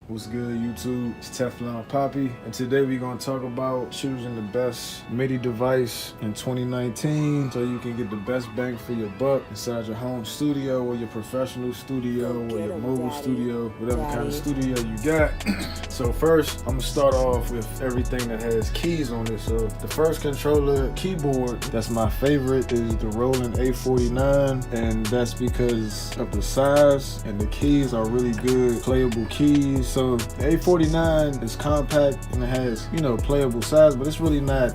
What's good, YouTube? It's Teflon Poppy, and today we're going to talk about choosing the best MIDI device in 2019 so you can get the best bang for your buck inside your home studio or your professional studio or your mobile studio, whatever kind of studio you got. So first, I'm going to start off with everything that has keys on it. So the first controller keyboard that's my favorite is the Roland A49, and that's because of the size, and the keys are really good playable keys. So the A49 is compact and it has, playable size, but it's really not,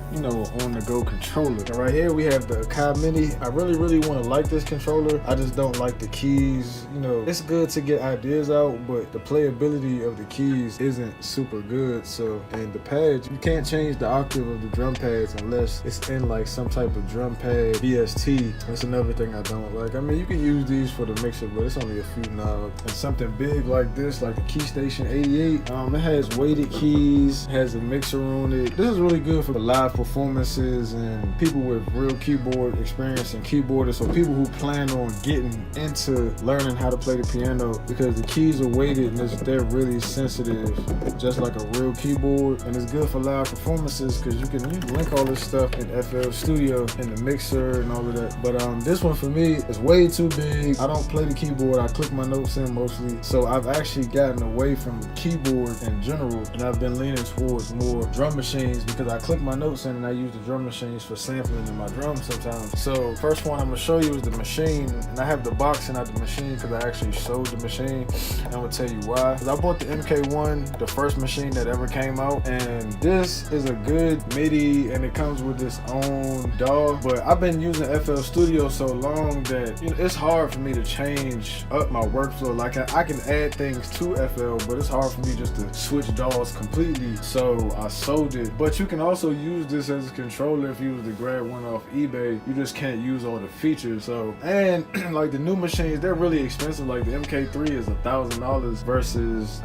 on the go controller. And right here we have the Akai Mini. I really want to like this controller. I just don't like the keys. It's good to get ideas out, but the playability of the keys isn't super good. So, and the pads, you can't change the octave of the drum pads unless it's in like some type of drum pad VST. That's another thing I don't like. I mean, you can use these for the mixer, but it's only a few knobs. And something big like this, like the KeyStation 88, it has weighted keys, has a mixer on it. This is really good for live performances and people with real keyboard experience and keyboarders, so people who plan on getting into learning how to play the piano, because the keys are weighted and they're really sensitive, just like a real keyboard. And it's good for live performances because you can link all this stuff in FL Studio and the mixer and all of that. But this one for me is way too big. I don't play the keyboard, I click my notes in mostly, so I've actually gotten away from keyboard in general, and I've been leaning towards more drum machines because I click my notes in and I use the drum machines for sampling in my drums sometimes. So first one I'm gonna show you is the machine, and I have the box and not the machine because I actually sold the machine, and I'm gonna tell you why. Because I bought the MK1, the first machine that ever came out, and this is a good MIDI and it comes with its own DAW, but I've been using FL Studio so long that it's hard for me to change up my workflow. Like I can add things to FL, but it's hard for me just to switch DAWs completely, so I sold it. But you can also use this as a controller if you was to grab one off eBay. You just can't use all the features. So, and like the new machines, they're really expensive. Like the MK3 is $1,000 versus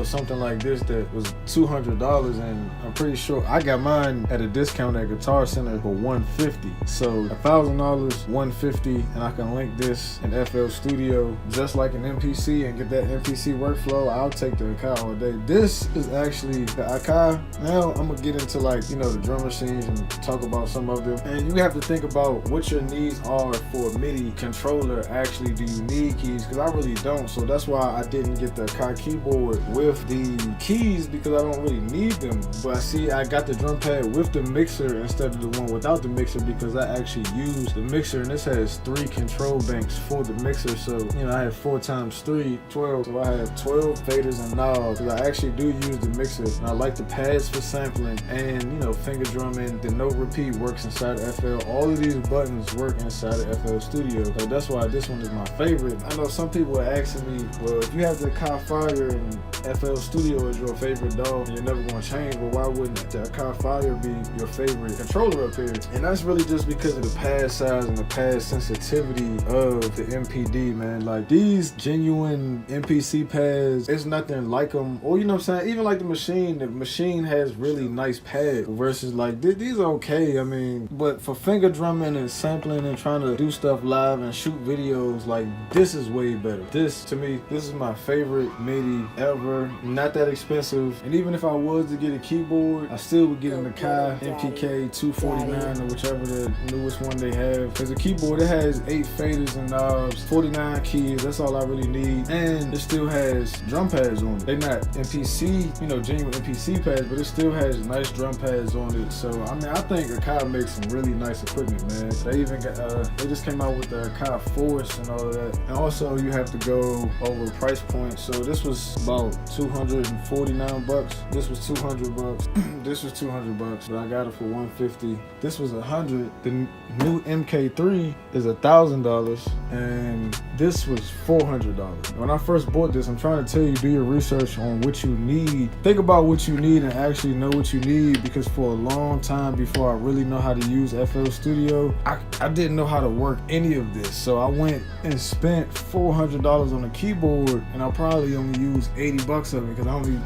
something like this that was $200, and I'm pretty sure I got mine at a discount at Guitar Center for $150. So $1,000, $150, and I can link this in FL Studio just like an MPC and get that MPC workflow. I'll take the Akai all day. This is actually the Akai. Now I'm gonna get into the drum machines and talk about some of them. And you have to think about what your needs are for a MIDI controller. Actually, do you need keys? Because I really don't. So that's why I didn't get the Akai keyboard with the keys, because I don't really need them. But I got the drum pad with the mixer instead of the one without the mixer, because I actually use the mixer, and this has 3 control banks for the mixer. So I have 4 times 3, 12. So I have 12 faders and knobs, because I actually do use the mixer, and I like the pads for sampling and finger drumming. The note repeat works inside of FL. All of these buttons work inside of FL Studio, so that's why this one is my favorite. I know some people are asking me, well, if you have the Akai Fire and FL Studio is your favorite DAW, you're never going to change, well, why wouldn't the Akai Fire be your favorite controller up here? And that's really just because of the pad size and the pad sensitivity of the MPD, man. Like these genuine MPC pads, it's nothing like them. Or what I'm saying, even like the machine has really nice pads versus like these are okay. I mean, but for finger drumming and sampling and trying to do stuff live and shoot videos, like this is way better. This, to me, this is my favorite MIDI ever. Not that expensive, and even if I was to get a keyboard, I still would get an Akai MPK 249 or whichever the newest one they have. Because a keyboard, it has 8 faders and knobs, 49 keys. That's all I really need, and it still has drum pads on it. They're not MPC, genuine MPC pads, but it still has nice drum pads on it. So I mean, I think Akai makes some really nice equipment, man. They even got they just came out with the Akai Force and all of that. And also you have to go over price points. So this was about $249. This was $200. This was $200, but I got it for $150. This was $100. The new MK3 is $1,000, and this was $400. When I first bought this, I'm trying to tell you, do your research on what you need. Think about what you need and actually know what you need, because for a long time before I really know how to use FL Studio, I didn't know how to work any of this. So I went and spent $400 on a keyboard, and I probably only used $80 bucks of it because I only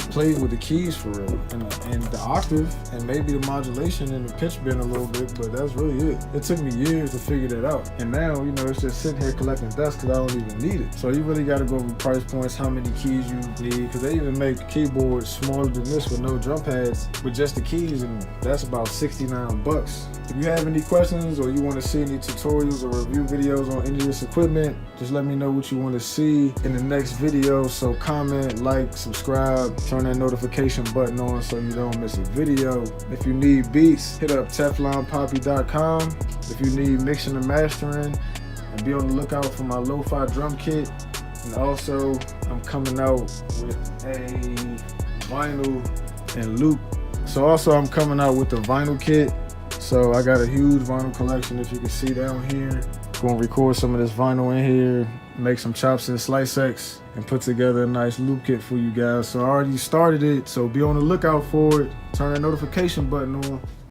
played with the keys for real and the octave and maybe the modulation and the pitch bend a little bit, but that's really it. It took me years to figure that out. And now, you know, it's just sitting here collecting dust because I don't even need it. So you really got to go over price points, how many keys you need, because they even make keyboards smaller than this with no drum pads with just the keys, and that's about 69 bucks. If you have any questions or you want to see any tutorials or review videos on any of this equipment, just let me know what you want to see in the next video. So comment, like, subscribe, turn that notification button on so you don't miss a video. If you need beats, hit up TeflonPapi.com. If you need mixing and mastering, and be on the lookout for my lo-fi drum kit. And also, I'm coming out with a vinyl and loop. So also I'm coming out with the vinyl kit. So I got a huge vinyl collection, if you can see down here. Gonna record some of this vinyl in here, make some chops and slice X, and put together a nice loop kit for you guys. So I already started it, so be on the lookout for it. Turn that notification button on.